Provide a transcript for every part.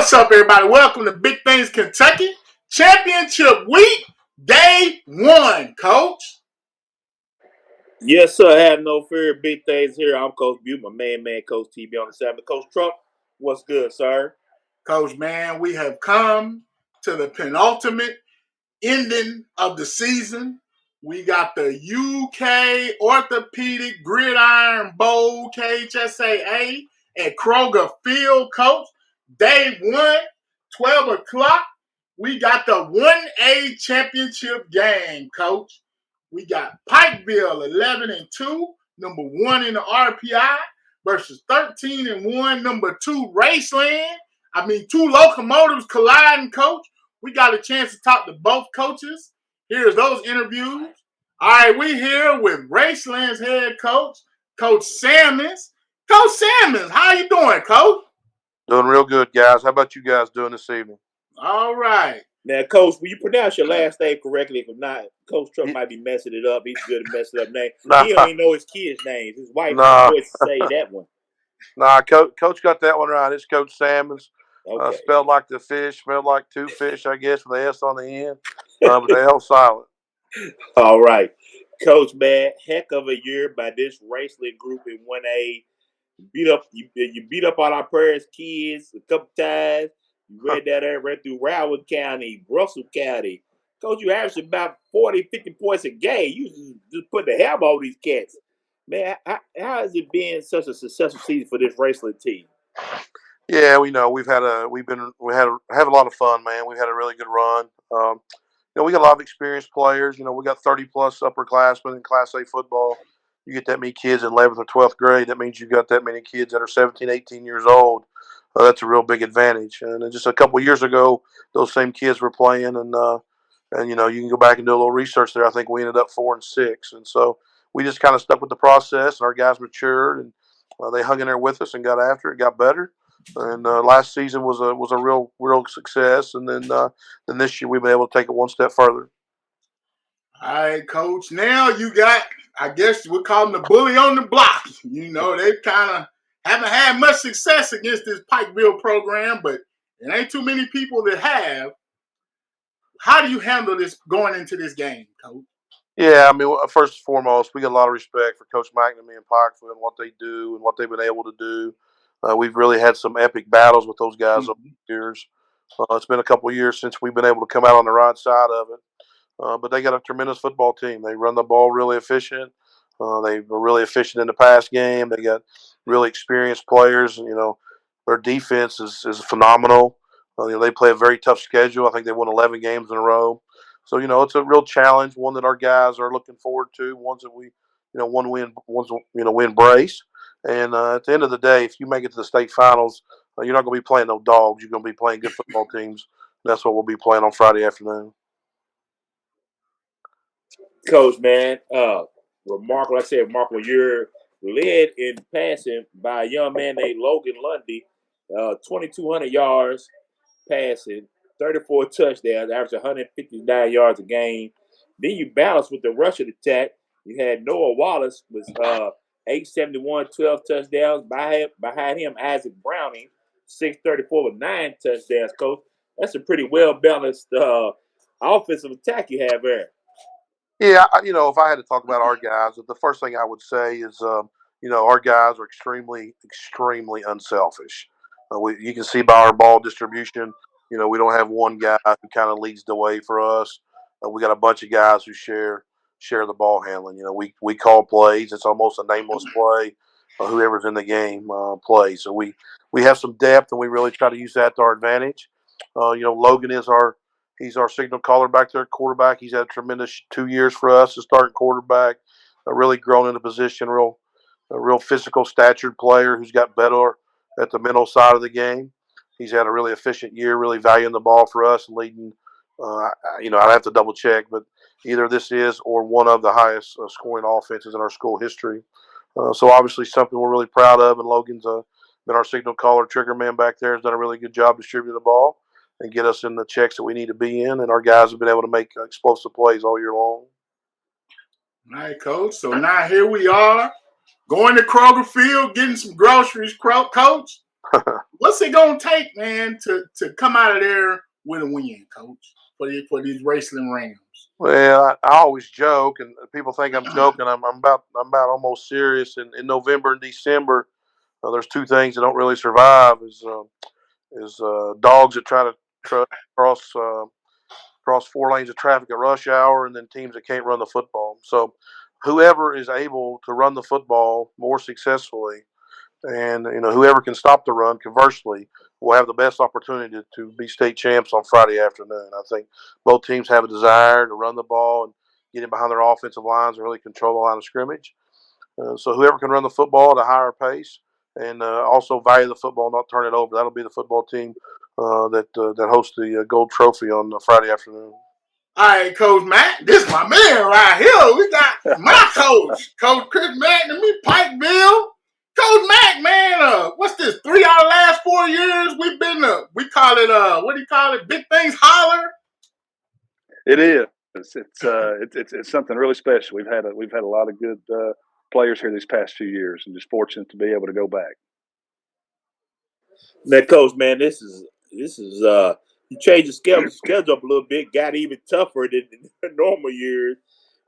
What's up, everybody? Welcome to Big Things Kentucky Championship Week, Day 1, Coach. Yes, sir. I have no fear. Big things here. I'm Coach Butte, my man, Coach TB on the side. Coach Trump, what's good, sir? Coach, man, we have come to the penultimate ending of the season. We got the UK Orthopedic Gridiron Bowl, KHSAA, at Kroger Field, Coach. Day 1, 12 o'clock. We got the 1A championship game, Coach. We got Pikeville 11-2, number 1 in the RPI, versus 13-1, number 2 Raceland. Two locomotives colliding, Coach. We got a chance to talk to both coaches. Here's those interviews. All right, we here with Raceland's head coach, Coach Sammons. Coach Sammons, how you doing, Coach? Doing real good, guys. How about you guys doing this evening? All right. Now, Coach, will you pronounce your last name correctly? If not, Coach Trump might be messing it up. He's good at messing up names. He don't even know his kids' names. His wife always say that one. Coach got that one right. It's Coach Sammons. Okay. Spelled like the fish, smelled like two fish, I guess, with the S on the end. But the L silent. All right. Coach, man, heck of a year by this Raceland group in 1A. You beat up on our Prairies kids a couple times. You ran down there, ran through Railroad County, Russell County. Coach, you averaged about 40, 50 points a game. You just put the hammer on these cats. Man, how has it been such a successful season for this Raceland team? Yeah, we know we have a lot of fun, man. We've had a really good run. We got a lot of experienced players. We got 30+ upperclassmen in Class A football. You get that many kids in 11th or 12th grade, that means you got that many kids that are 17, 18 years old. That's a real big advantage. And just a couple of years ago, those same kids were playing, and you can go back and do a little research there. I think we ended up 4-6, and so we just kind of stuck with the process, and our guys matured, and they hung in there with us and got after it, got better. And last season was a real success, and then this year we've been able to take it one step further. All right, Coach. Now you got, I guess we'll call them the bully on the block. They kind of haven't had much success against this Pikeville program, but there ain't too many people that have. How do you handle this going into this game, Coach? Yeah, first and foremost, we got a lot of respect for Coach McNamee and Pikeville and what they do and what they've been able to do. We've really had some epic battles with those guys over the years. It's been a couple of years since we've been able to come out on the right side of it. But they got a tremendous football team. They run the ball really efficient. They were really efficient in the pass game. They got really experienced players. Their defense is phenomenal. They play a very tough schedule. I think they won 11 games in a row. So, it's a real challenge, one that our guys are looking forward to, ones that we, we embrace. And at the end of the day, if you make it to the state finals, you're not going to be playing no dogs. You're going to be playing good football teams. That's what we'll be playing on Friday afternoon. Coach, man, remarkable. Like I said, remarkable year, led in passing by a young man named Logan Lundy, 2,200 yards passing, 34 touchdowns, average 159 yards a game. Then you balance with the rushing attack. You had Noah Wallace with 871, 12 touchdowns. Behind him, Isaac Browning, 634 with 9 touchdowns, Coach. That's a pretty well-balanced offensive attack you have there. Yeah, if I had to talk about our guys, the first thing I would say is, our guys are extremely, extremely unselfish. You can see by our ball distribution, we don't have one guy who kind of leads the way for us. We got a bunch of guys who share the ball handling. We call plays. It's almost a nameless play. Whoever's in the game plays. So we have some depth, and we really try to use that to our advantage. Logan is He's our signal caller back there at quarterback. He's had a tremendous 2 years for us as starting quarterback. Really grown into position, a real physical statured player who's got better at the mental side of the game. He's had a really efficient year, really valuing the ball for us and leading. I'd have to double check, but either this is or one of the highest scoring offenses in our school history. So obviously something we're really proud of. And Logan's been our signal caller, trigger man back there. Has done a really good job distributing the ball and get us in the checks that we need to be in. And our guys have been able to make explosive plays all year long. All right, Coach. So now here we are going to Kroger Field, getting some groceries, Coach. What's it gonna take, man, to come out of there with a win, Coach, for these wrestling Rams? Well, I always joke, and people think I'm joking. I'm about almost serious. In November and December, there's two things that don't really survive: is dogs that try to cross cross 4 lanes of traffic at rush hour, and then teams that can't run the football. So, whoever is able to run the football more successfully, and whoever can stop the run, conversely, will have the best opportunity to be state champs on Friday afternoon. I think both teams have a desire to run the ball and get in behind their offensive lines and really control the line of scrimmage. So whoever can run the football at a higher pace and also value the football, not turn it over, that'll be the football team that hosts the gold trophy on Friday afternoon. All right, Coach Mack, this is my man right here. We got my coach, Coach Chris Mack, and me, Pikeville. Coach Mack, man, what's this? 3 out of the last 4 years we've been, we call it, what do you call it? Big things holler. It is. It's something really special. We've had a lot of good players here these past few years, and just fortunate to be able to go back. Now, Coach, man, this is you changed the schedule up a little bit, got even tougher than the normal years.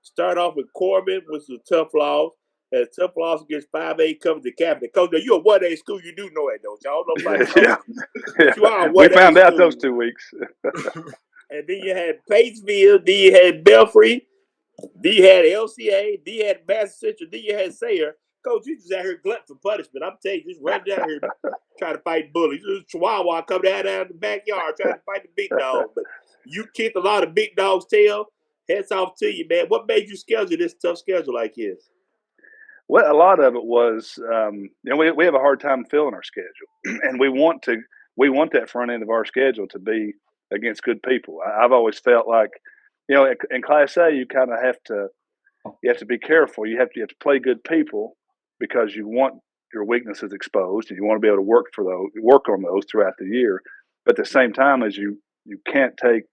Start off with Corbin, which was a tough loss. A tough loss against 5A comes to Capital. Coach, now you're a 1A school. You do know that, don't you? I don't know about Yeah. You are a 1A We found out school. those 2 weeks. And then you had Batesville, then you had Belfry, then you had LCA, then you had Bass Central, then you had Sayre. Coach, you just out here glutton for punishment. I'm telling you, just run down here trying to fight bullies. Just Chihuahua come down in the backyard trying to fight the big dog. But you kicked a lot of big dogs' tail. Hats off to you, man. What made you schedule this tough schedule like this? Well, a lot of it was, we have a hard time filling our schedule, and we want that front end of our schedule to be against good people. I've always felt like, in Class A, you kind of have to be careful. You have to play good people because you want your weaknesses exposed, and you want to be able to work on those throughout the year. But at the same time, as you can't take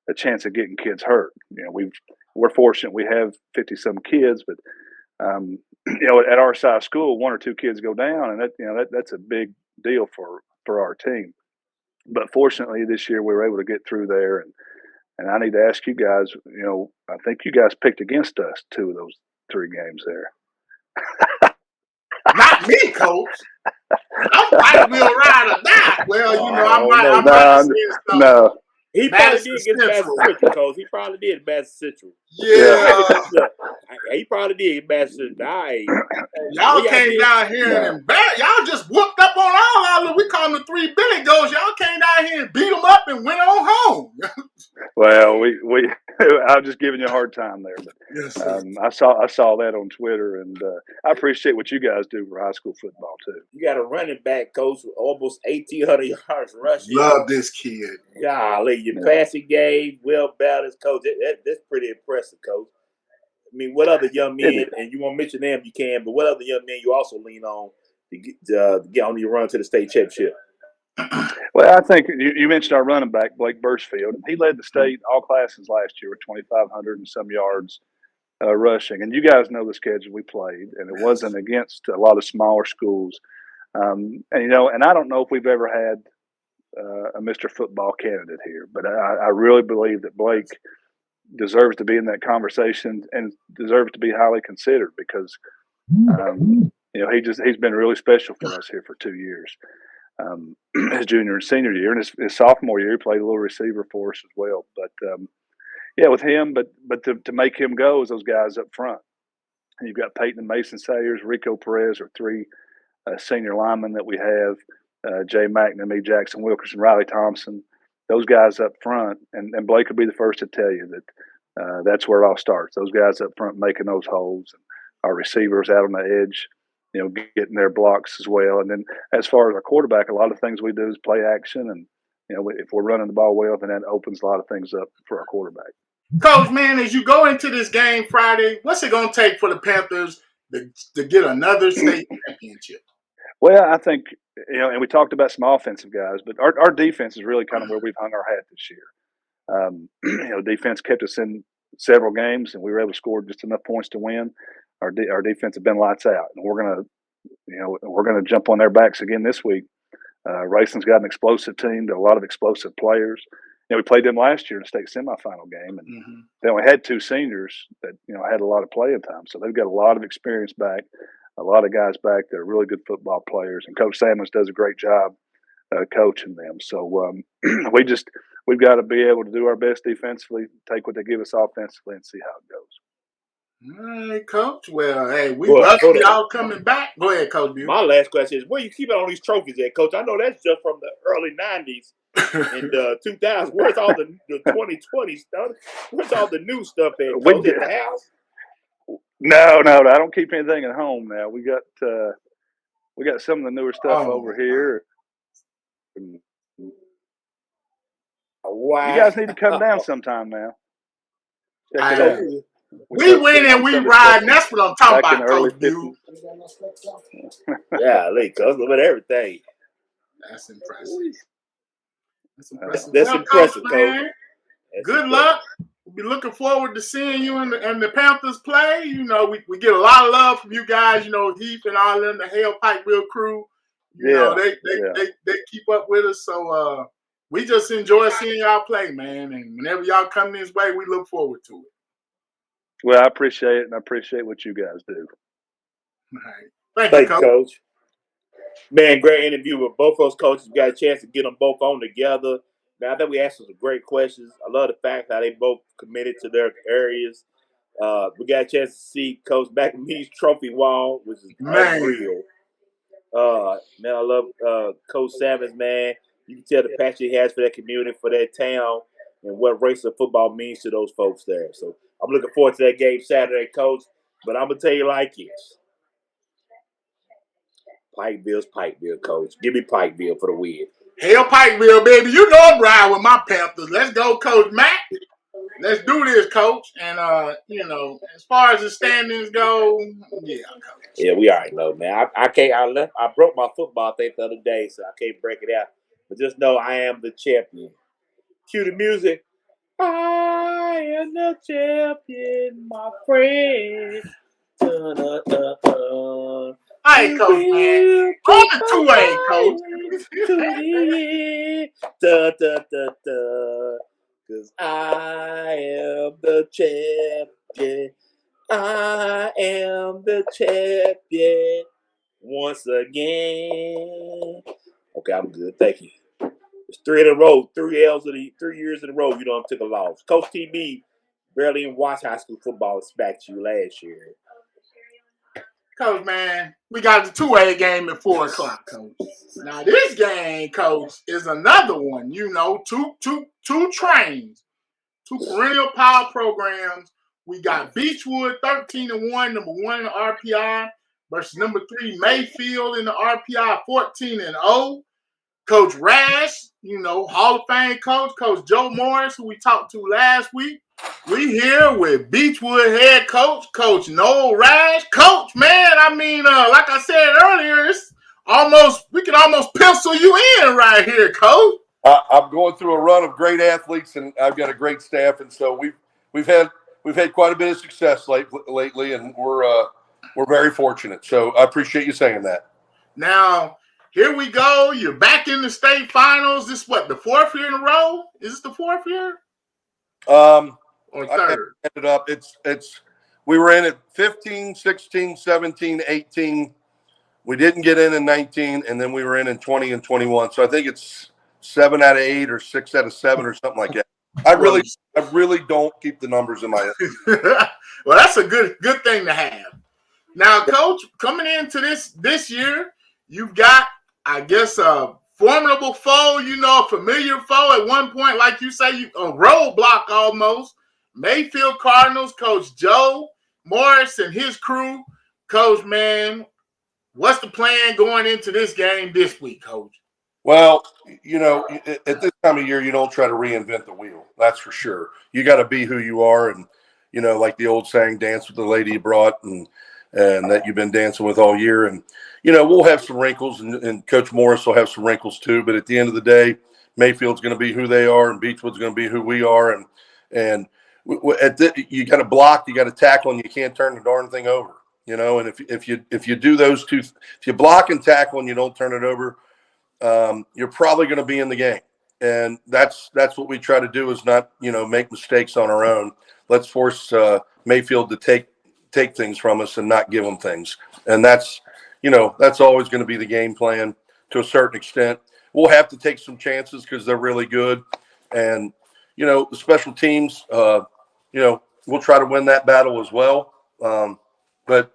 a chance of getting kids hurt. We're fortunate we have 50 some kids, but at our size school, 1 or 2 kids go down, and that's a big deal for our team. But fortunately, this year we were able to get through there, and I need to ask you guys. I think you guys picked against us 2 of those 3 games there. Not me, Coach. I'm fighting Will ride or die. Well, I might have said something. No. He probably did against Bass Central, Coach. He probably did Bass Central. Yeah. He probably did Bass Central. Y'all came down here and y'all just whooped up on all of them. We call them the 3 Billy Goats. Y'all came down here and beat them up and went on home. Well, I'm just giving you a hard time there, but yes, I saw that on Twitter, and I appreciate what you guys do for high school football too. You got a running back, Coach, with almost 1,800 yards rushing. Love this kid. Golly, your passing game, well balanced, Coach. That's pretty impressive, Coach. I mean, what other young men, and you want to mention them, you can, but what other young men you also lean on to get on your run to the state championship? Well, I think you mentioned our running back, Blake Birchfield. He led the state all classes last year with 2,500 and some yards rushing. And you guys know the schedule we played, and it wasn't against a lot of smaller schools. And I don't know if we've ever had a Mr. Football candidate here, but I really believe that Blake deserves to be in that conversation and deserves to be highly considered because he's been really special for us here for 2 years. His junior and senior year, and his sophomore year, he played a little receiver for us as well. But with him, but to make him go is those guys up front. And you've got Peyton and Mason Sayers, Rico Perez are 3 senior linemen that we have. Jay McNamee, Jackson Wilkerson, Riley Thompson, those guys up front, and Blake will be the first to tell you that that's where it all starts. Those guys up front making those holes, and our receivers out on the edge, getting their blocks as well. And then as far as our quarterback, a lot of things we do is play action, and if we're running the ball well, then that opens a lot of things up for our quarterback. Coach, man, as you go into this game Friday, what's it going to take for the Panthers to get another state championship? Well, I think, and we talked about some offensive guys, but our defense is really kind of where we've hung our hat this year. Defense kept us in several games, and we were able to score just enough points to win. Our defense has been lights out, and we're gonna jump on their backs again this week Racing's got an explosive team, got a lot of explosive players. We played them last year in the state semifinal game, and they only had 2 seniors that had a lot of playing time. So they've got a lot of experience back, a lot of guys back that are really good football players, and Coach Sammons does a great job coaching them. So we've got to be able to do our best defensively, take what they give us offensively, and see how it goes. All right, Coach. Well, hey, we welcome y'all coming back. Go ahead, Coach Bill. My last question is, where you keep all these trophies at, Coach? I know that's just from the early 90s and 2000s. Where's all the 2020 stuff? Where's all the new stuff at, Coach? At the house? No, I don't keep anything at home now. We got some of the newer stuff over here. Wow. You guys need to come down sometime now. Check it out. We win and we ride, and that's what I'm talking about, Coach Bill. Yeah, Coach, look at everything. That's impressive. That's impressive, Coach. Good luck. We'll be looking forward to seeing you and the Panthers play. We get a lot of love from you guys. Heath and all them, the Hale Pikeville crew. They keep up with us. So we just enjoy seeing y'all play, man. And whenever y'all come this way, we look forward to it. Well, I appreciate it, and I appreciate what you guys do. All right. Thank you, Coach. Man, great interview with both those coaches. We got a chance to get them both on together. Man, I think we asked some great questions. I love the fact how they both committed to their areas. We got a chance to see Coach McNamee's trophy wall, which is unreal. Man, I love Coach Sammons, man. You can tell the passion he has for that community, for that town, and what race of football means to those folks there. So I'm looking forward to that game Saturday, Coach. But I'm going to tell you like this. Pikeville, Coach. Give me Pikeville for the win. Hell, Pikeville, baby. You know I'm riding with my Panthers. Let's go, Coach Mac. Let's do this, Coach. And, as far as the standings go, yeah, Coach. Yeah, we already know, man. I broke my football thing the other day, so I can't break it out. But just know I am the champion. Cue the music. I am the champion, my friend. All right, Coach, man. On the two-way, Coach. Because I am the champion. I am the champion once again. Okay, I'm good. Thank you. It's 3 in a row, 3 L's in 3 years in a row. You don't took a loss. Coach TB barely even watched high school football. Smacked you last year. Coach, man, we got the two-way game at 4 o'clock, Coach. Now this game, Coach, is another one. Two trains, 2 perennial power programs. We got Beechwood 13-1, number 1 in the RPI, versus number 3 Mayfield in the RPI 14-0. Coach Rash, Hall of Fame coach, Coach Joe Morris, who we talked to last week. We here with Beechwood head coach, Coach Noel Rash. Coach, man, like I said earlier, we can almost pencil you in right here, Coach. I'm going through a run of great athletes, and I've got a great staff, and so we've had quite a bit of success lately, and we're very fortunate. So I appreciate you saying that. Now, here we go. You're back in the state finals. This what, the 4th year in a row? Is this the 4th year? Or 3rd? I ended up. We were in at 15, 16, 17, 18. We didn't get in 19, and then we were in 20 and 21. So I think it's 7 out of 8 or 6 out of 7 or something like that. I really don't keep the numbers in my head. Well, that's a good thing to have. Now, Coach, coming into this year, you've got, I guess, a formidable foe, a familiar foe at one point, like you say, a roadblock almost. Mayfield Cardinals, Coach Joe Morris and his crew. Coach, man, what's the plan going into this game this week, Coach? Well, at this time of year, you don't try to reinvent the wheel. That's for sure. You got to be who you are, and like the old saying, "Dance with the lady you brought," and that you've been dancing with all year. And we'll have some wrinkles, and Coach Morris will have some wrinkles too. But at the end of the day, Mayfield's going to be who they are, and Beechwood's going to be who we are. And you got to block, you got to tackle, and you can't turn the darn thing over. And if you do those two, if you block and tackle and you don't turn it over, you're probably going to be in the game. And that's what we try to do, is not, make mistakes on our own. Let's force Mayfield to take things from us and not give them things. And that's always going to be the game plan to a certain extent. We'll have to take some chances because they're really good. And, the special teams, we'll try to win that battle as well. But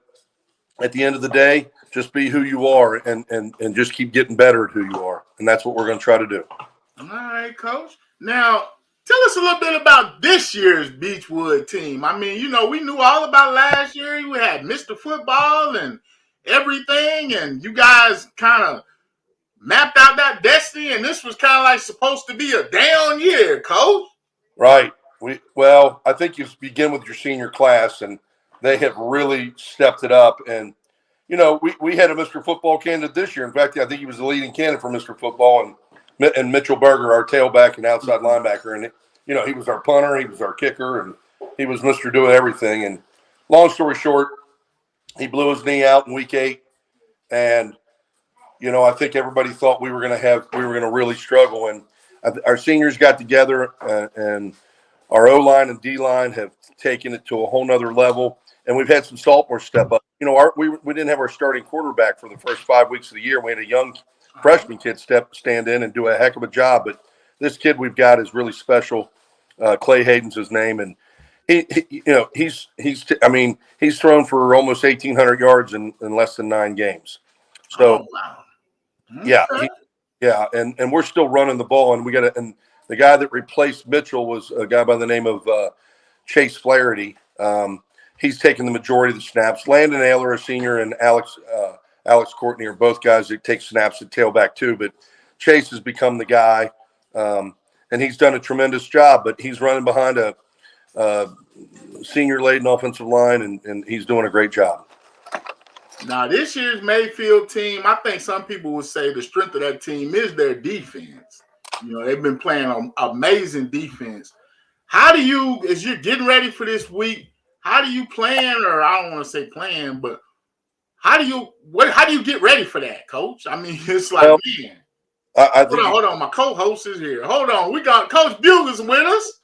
at the end of the day, just be who you are and just keep getting better at who you are. And that's what we're going to try to do. All right, Coach. Now, tell us a little bit about this year's Beechwood team. I mean, we knew all about last year. We had Mr. Football and everything, and you guys kind of mapped out that destiny, and this was kind of like supposed to be a down year, Coach. Right. I think you begin with your senior class, and they have really stepped it up. And we had a Mr. Football candidate this year. In fact, I think he was the leading candidate for Mr. Football, and Mitchell Berger, our tailback and outside linebacker. And, he was our punter, he was our kicker, and he was Mr. Doing everything. And long story short, he blew his knee out in week 8. And, I think everybody thought we were going to really struggle. And our seniors got together, and our O-line and D-line have taken it to a whole nother level. And we've had some sophomore step up. We didn't have our starting quarterback for the first 5 weeks of the year. We had a young freshman kid stand in and do a heck of a job. But this kid we've got is really special. Clay Hayden's his name, and he's thrown for almost 1,800 yards in less than 9 games. So, wow. Okay. And we're still running the ball, and and the guy that replaced Mitchell was a guy by the name of Chase Flaherty. He's taken the majority of the snaps. Landon Ayler, a senior, and Alex Courtney are both guys that take snaps at tailback too. But Chase has become the guy, and he's done a tremendous job. But he's running behind a senior-laden offensive line, and he's doing a great job. Now, this year's Mayfield team, I think some people would say the strength of that team is their defense. They've been playing an amazing defense. How do you, as you're getting ready for this week, how do you plan, or I don't want to say plan, but how do you get ready for that, Coach? I mean, it's like, man. Hold on. My co-host is here. Hold on. We got Coach Bugles with us.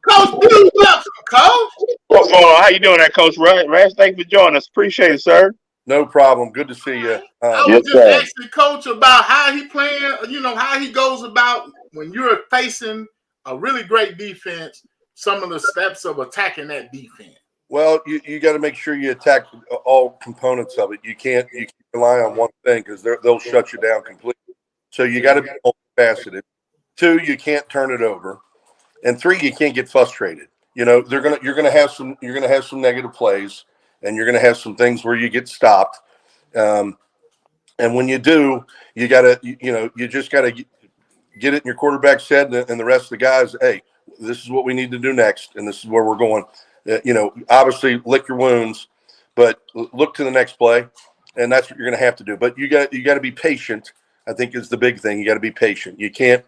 Coach Bugles, welcome, Coach. What's going on? How you doing there, Coach Rash? Thanks for joining us. Appreciate it, sir. No problem. Good to see you. I was just asking Coach about how he playing, how he goes about when you're facing a really great defense, some of the steps of attacking that defense. Well, you got to make sure you attack all components of it. You can't rely on one thing because they'll shut you down completely. So you got to be multifaceted. 2, you can't turn it over, and 3, you can't get frustrated. You're gonna have some negative plays, and you're gonna have some things where you get stopped. And when you do, you just gotta get it in your quarterback's head and the rest of the guys. Hey, this is what we need to do next, and this is where we're going. Obviously lick your wounds, but look to the next play, and that's what you're going to have to do. But you got to be patient. I think is the big thing. You got to be patient. You can't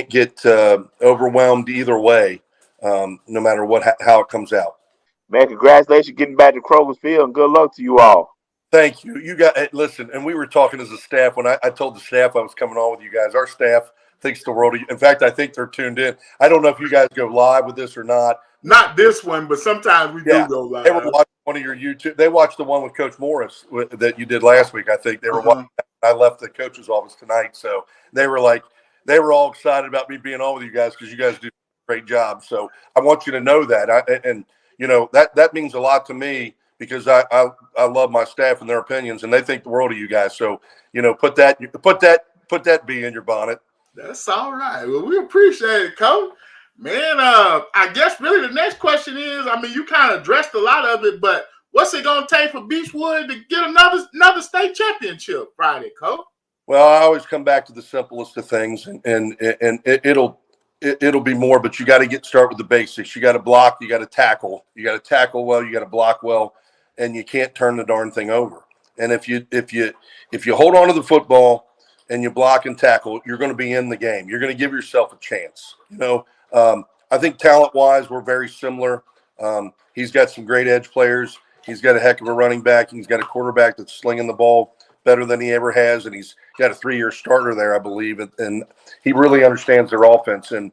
get overwhelmed either way, no matter how it comes out. Man, congratulations getting back to Kroger's Field, and good luck to you all. Thank you. Listen, and we were talking as a staff when I told the staff I was coming on with you guys. Our staff thinks the world of you. In fact, I think they're tuned in. I don't know if you guys go live with this or not. Not this one, but sometimes we do go live. They were watching one of your YouTube. They watched the one with Coach Morris that you did last week. I think they were watching. I left the coach's office tonight, so they were all excited about me being on with you guys because you guys do a great job. So I want you to know that, that means a lot to me because I love my staff and their opinions, and they think the world of you guys. So put that bee in your bonnet. That's all right. Well, we appreciate it, Coach. Man, I guess really the next question is, I mean, you kind of addressed a lot of it, but what's it going to take for Beechwood to get another state championship Friday, Coach? Well, I always come back to the simplest of things, and it'll be more, but you got to start with the basics. You got to block, you got to tackle. You got to tackle well, you got to block well, and you can't turn the darn thing over. And if you hold on to the football and you block and tackle, you're going to be in the game. You're going to give yourself a chance. I think talent-wise, we're very similar. He's got some great edge players. He's got a heck of a running back. He's got a quarterback that's slinging the ball better than he ever has, and he's got a 3-year starter there, I believe, and he really understands their offense. And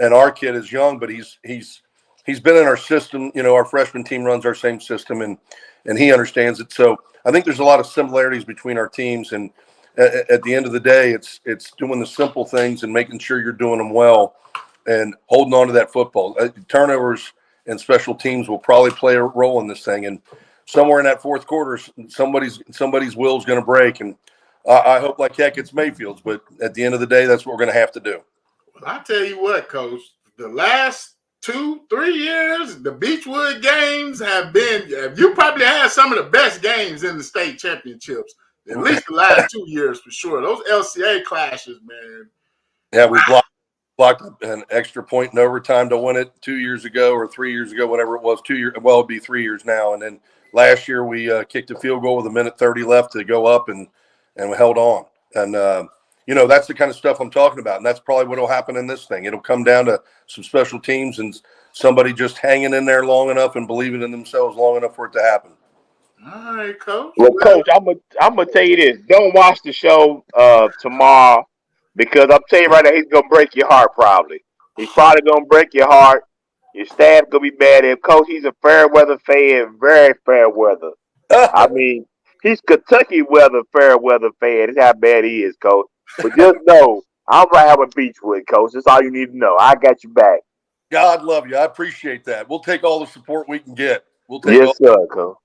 our kid is young, but he's been in our system. Our freshman team runs our same system, and he understands it. So I think there's a lot of similarities between our teams. And at the end of the day, it's doing the simple things and making sure you're doing them well and holding on to that football. Turnovers and special teams will probably play a role in this thing. And somewhere in that fourth quarter, somebody's will is going to break. And I hope like heck it's Mayfield's. But at the end of the day, that's what we're going to have to do. Well, I tell you what, Coach, the last 2-3 years, the Beechwood games have been, you probably had some of the best games in the state championships, at least the last 2 years for sure. Those LCA clashes, man. Yeah, we blocked an extra point in overtime to win it 2 years ago or 3 years ago, whatever it was. 2 years, well, it'd be 3 years now. And then last year we kicked a field goal with 1:30 left to go up, and we held on. And that's the kind of stuff I'm talking about. And that's probably what will happen in this thing. It'll come down to some special teams and somebody just hanging in there long enough and believing in themselves long enough for it to happen. All right, Coach. Well, Coach, I'm gonna tell you this: don't watch the show tomorrow, because I'm telling you right now, he's gonna break your heart. Probably, he's probably gonna break your heart. Your staff gonna be mad at him. Coach, he's a fair weather fan, very fair weather. I mean, he's Kentucky weather, fair weather fan. That's how bad he is, Coach. But just know, I'm right with Beechwood, Coach. That's all you need to know. I got your back. God love you. I appreciate that. We'll take all the support we can get. We'll take Yes, all. sir, Coach.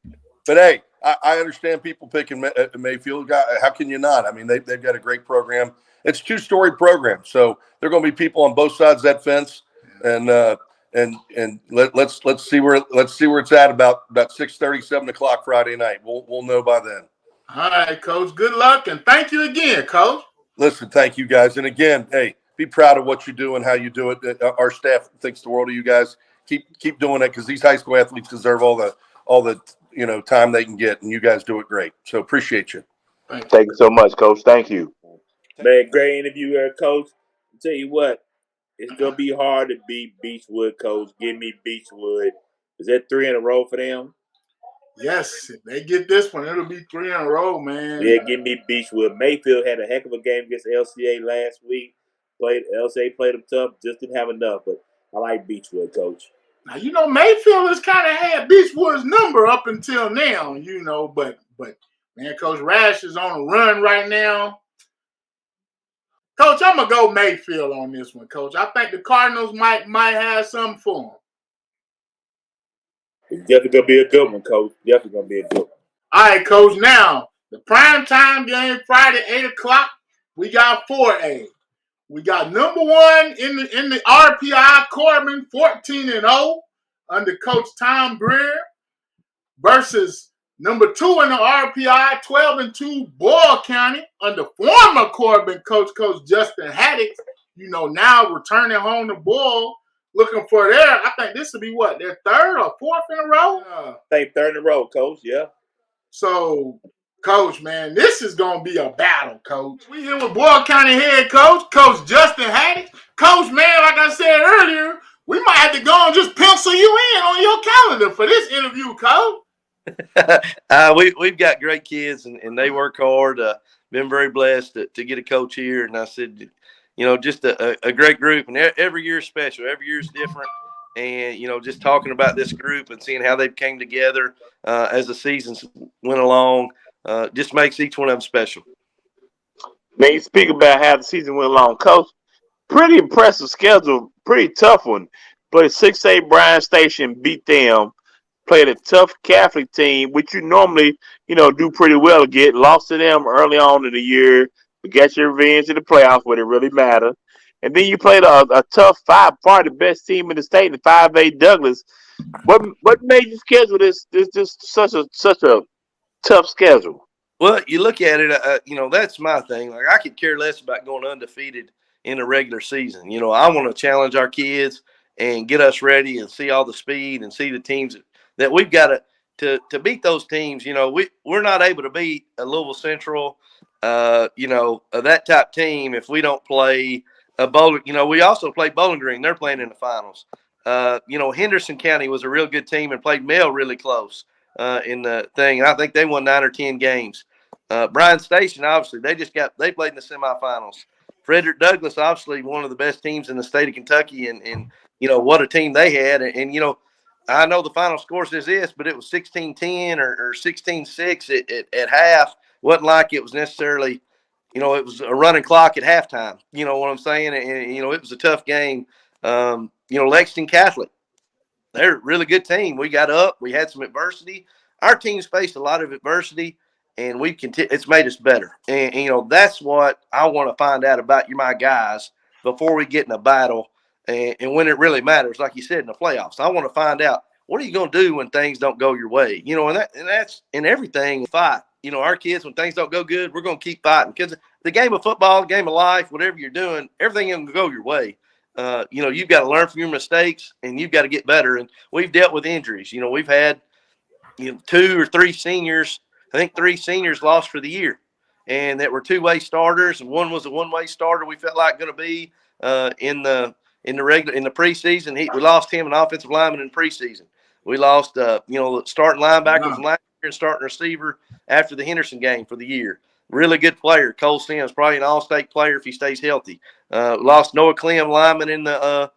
But hey, I understand people picking Mayfield. How can you not? I mean, they've got a great program. It's a 2-story program, so there are going to be people on both sides of that fence, and let's see where it's at about 6:30, 7 o'clock Friday night. We'll know by then. All right, Coach. Good luck, and thank you again, Coach. Listen, thank you guys, and again, hey, be proud of what you do and how you do it. Our staff thinks the world of you guys. Keep doing it, because these high school athletes deserve all the time they can get, and you guys do it great. So appreciate you. Thank you so much, Coach. Thank you. Man, great interview here, Coach. I'll tell you what, it's gonna be hard to beat Beechwood, Coach. Give me Beechwood. Is that 3 in a row for them? Yes, if they get this one, it'll be 3 in a row, man. Yeah, give me Beechwood. Mayfield had a heck of a game against LCA last week. LCA played them tough, just didn't have enough. But I like Beechwood, Coach. Now, Mayfield has kind of had Beechwood's number up until now, but man, Coach Rash is on a run right now. Coach, I'm gonna go Mayfield on this one, Coach. I think the Cardinals might have something for them. It's definitely gonna be a good one, Coach. Definitely gonna be a good one. All right, Coach. Now the primetime game Friday, 8 o'clock. We got 4A. We got number 1 in the RPI Corbin, 14-0 under Coach Tom Greer, versus number 2 in the RPI, 12-2 Boyle County under former Corbin Coach Justin Haddix. Now returning home to Boyle, looking for I think this will be their 3rd or 4th in a row? I think 3rd in a row, Coach, yeah. So, Coach, man, this is going to be a battle, Coach. We here with Boyle County head coach, Coach Justin Haddix. Coach, man, like I said earlier, we might have to go and just pencil you in on your calendar for this interview, Coach. We've got great kids, and they work hard. Been very blessed to get a coach here. And I said, just a great group. And every year is special. Every year is different. And, just talking about this group and seeing how they've came together as the seasons went along just makes each one of them special. Man, you speak about how the season went along, Coach. Pretty impressive schedule. Pretty tough one. But 6A Bryan Station beat them. Played a tough Catholic team, which you normally, do pretty well to get. Lost to them early on in the year. You got your revenge in the playoffs where it really mattered. And then you played a tough 5, probably the best team in the state, the 5A Douglas. What made you schedule this such a tough schedule? Well, you look at it, that's my thing. Like, I could care less about going undefeated in a regular season. I want to challenge our kids and get us ready and see all the speed and see the teams that we've got to beat those teams. We're not able to beat a Louisville Central, that type team if we don't play a Bowling. We also play Bowling Green. They're playing in the finals. Henderson County was a real good team and played Mel really close in the thing. And I think they won 9 or 10 games. Bryan Station, obviously, they played in the semifinals. Frederick Douglass, obviously, one of the best teams in the state of Kentucky, and what a team they had. And I know the final score says this, but it was 16-10 or 16-6 at half. Wasn't like it was necessarily, it was a running clock at halftime. You know what I'm saying? And it was a tough game. Lexington Catholic, they're a really good team. We got up. We had some adversity. Our team's faced a lot of adversity, and it's made us better. And that's what I want to find out about my guys before we get in a battle and when it really matters, like you said, in the playoffs. I want to find out, what are you going to do when things don't go your way? And that's in everything. Fight. Our kids, when things don't go good, we're going to keep fighting, because the game of football, the game of life, whatever you're doing, everything ain't going to go your way. You've got to learn from your mistakes, and you've got to get better. And we've dealt with injuries. We've had 2 or 3 seniors. I think 3 seniors lost for the year, and that were two-way starters, and one was a one-way starter. We felt like going to be in the preseason. We lost him, an offensive lineman, in preseason. We lost the starting linebacker from last year and starting receiver after the Henderson game for the year. Really good player. Cole Sims, probably an all-state player if he stays healthy. Lost Noah Clem, lineman, in the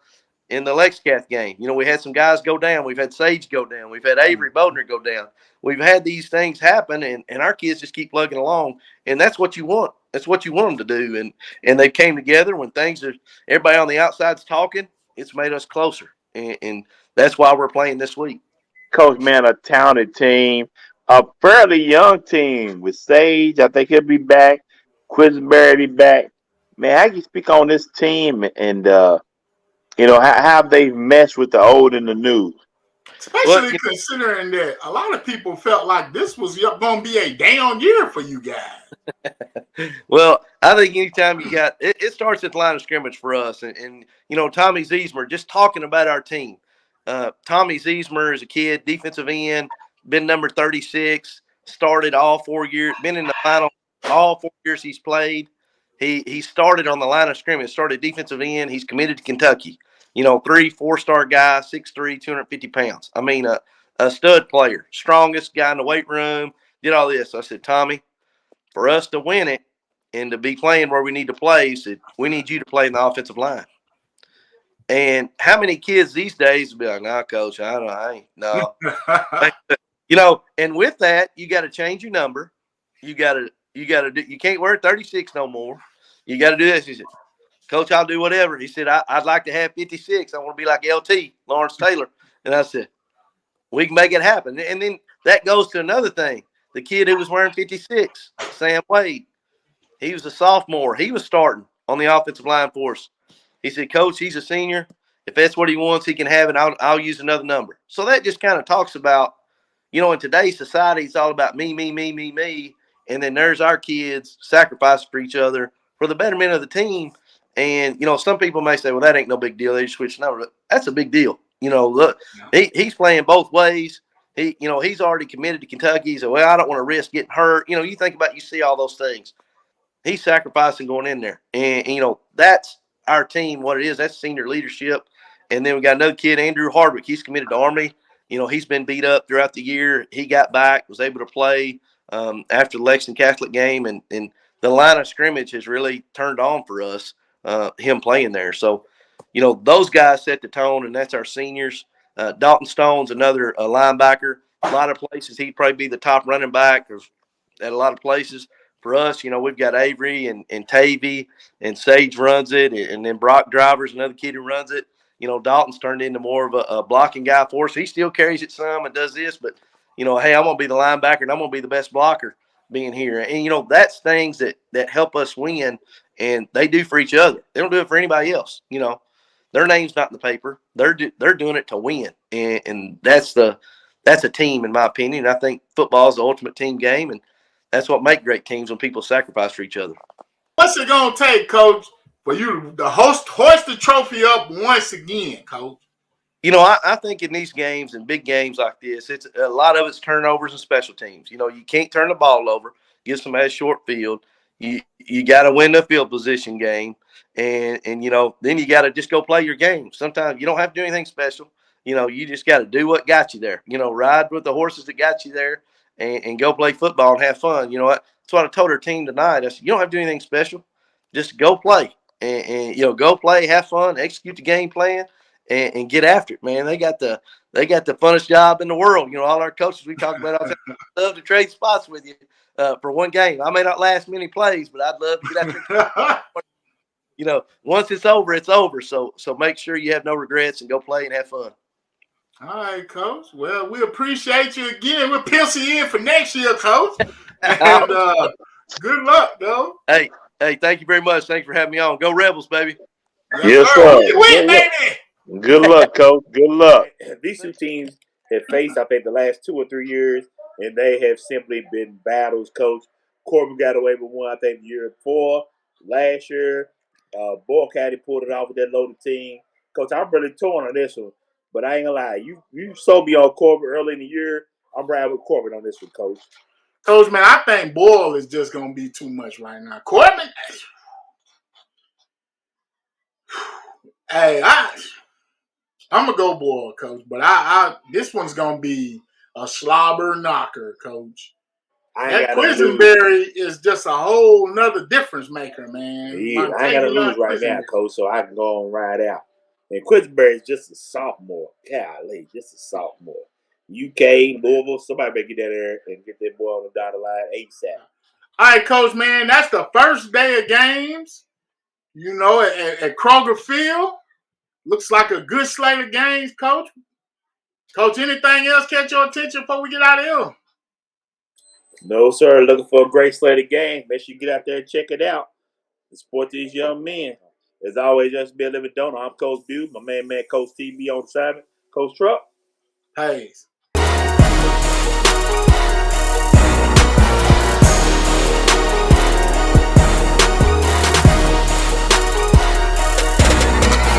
Lexcath game. We had some guys go down. We've had Sage go down. We've had Avery Bodner go down. We've had these things happen, and our kids just keep plugging along, and that's what you want. That's what you want them to do, and they came together when everybody on the outside's talking. It's made us closer, and that's why we're playing this week. Coach, man, a talented team, a fairly young team with Sage. I think he'll be back. Quisenberry be back. Man, how can you speak on this team and how they've meshed with the old and the new? Especially considering that a lot of people felt like this was going to be a down year for you guys. Well, I think anytime you got it starts at the line of scrimmage for us, and Tommy Ziesmer, just talking about our team. Tommy Ziesmer is a kid, defensive end, been number 36, started all 4 years, been in the final all 4 years he's played. He started on the line of scrimmage, started defensive end. He's committed to Kentucky. 3, 4-star guy, 6'3", 250 pounds. I mean, a stud player, strongest guy in the weight room, did all this. I said, Tommy, for us to win it and to be playing where we need to play, we need you to play in the offensive line. And how many kids these days will be like, nah, coach, I ain't, no. And with that, you got to change your number. You can't wear 36 no more. You got to do this. He said, Coach, I'll do whatever. He said, I'd like to have 56. I want to be like LT, Lawrence Taylor. And I said, we can make it happen. And then that goes to another thing. The kid who was wearing 56, Sam Wade, he was a sophomore. He was starting on the offensive line for us. He said, Coach, he's a senior. If that's what he wants, he can have it. I'll use another number. So that just kind of talks about, in today's society, it's all about me, me, me, me, me. And then there's our kids sacrificing for each other for the betterment of the team. And, some people may say, well, that ain't no big deal. They just switch numbers. That's a big deal. Look, he's playing both ways. He's already committed to Kentucky. He said, well, I don't want to risk getting hurt. You think about, you see all those things. He's sacrificing going in there. And that's our team, what it is. That's senior leadership. And then we got another kid, Andrew Hardwick. He's committed to Army. He's been beat up throughout the year. He got back, was able to play after the Lexington Catholic game. And the line of scrimmage has really turned on for us, him playing there. So, those guys set the tone, and that's our seniors. Dalton Stone's another linebacker. A lot of places he'd probably be the top running back at a lot of places. For us, we've got Avery and Tavy, and Sage runs it, and then Brock Driver's another kid who runs it. Dalton's turned into more of a blocking guy for us. He still carries it some and does this, but, hey, I'm going to be the linebacker, and I'm going to be the best blocker being here. And, that's things that help us win, and they do for each other. They don't do it for anybody else. Their name's not in the paper. They're doing it to win, and that's a team, in my opinion. I think football is the ultimate team game, and that's what makes great teams, when people sacrifice for each other. What's it going to take, Coach, for you to hoist the trophy up once again, Coach? I think in these games and big games like this, it's a lot of it's turnovers and special teams. You can't turn the ball over, give somebody a short field. You got to win the field position game, and then you got to just go play your game. Sometimes you don't have to do anything special. You just got to do what got you there. Ride with the horses that got you there. and go play football and have fun. You know what? That's what I told our team tonight. I said, you don't have to do anything special. Just go play and go play, have fun, execute the game plan, and get after it, man. They got the funnest job in the world. You know, all our coaches we talk about all the time, I'd love to trade spots with you for one game. I may not last many plays, but I'd love to get out there. You know, once it's over, it's over. So make sure you have no regrets and go play and have fun. All right, Coach. Well, we appreciate you again. We'll pencil you in for next year, Coach. And good luck, though. Hey, thank you very much. Thank you for having me on. Go Rebels, baby. Yes, sir. sir. We win, baby. Good luck, Coach. Good luck. These two teams have faced, I think, the last 2 or 3 years, and they have simply been battles, Coach. Corbin got away with one, I think, the year before. Last year, Boyle County pulled it off with that loaded team. Coach, I'm really torn on this one, but I ain't gonna lie. You sold me on Corbin early in the year. I'm riding with Corbin on this one, Coach. Coach, man, I think Boyle is just going to be too much right now. Corbin, hey, I'm going to go Boyle, Coach, but this one's going to be a slobber knocker, Coach. I ain't That got nothing to lose. Quisenberry is just a whole nother difference maker, man. Yeah, I ain't got to lose right now, Coach, so I can go on ride out. And Quisenberry is just a sophomore. Golly, just a sophomore. UK, Louisville, somebody better get that there and get that boy on the dotted line ASAP. All right, Coach, man, that's the first day of games, you know, at Kroger Field. Looks like a good slate of games, Coach. Coach, anything else catch your attention before we get out of here? No, sir. Looking for a great slate of games. Make sure you get out there and check it out and support these young men. As always, just be a living donor. I'm Coach Bew, my man, Coach TB on assignment. Coach Truck. Hey.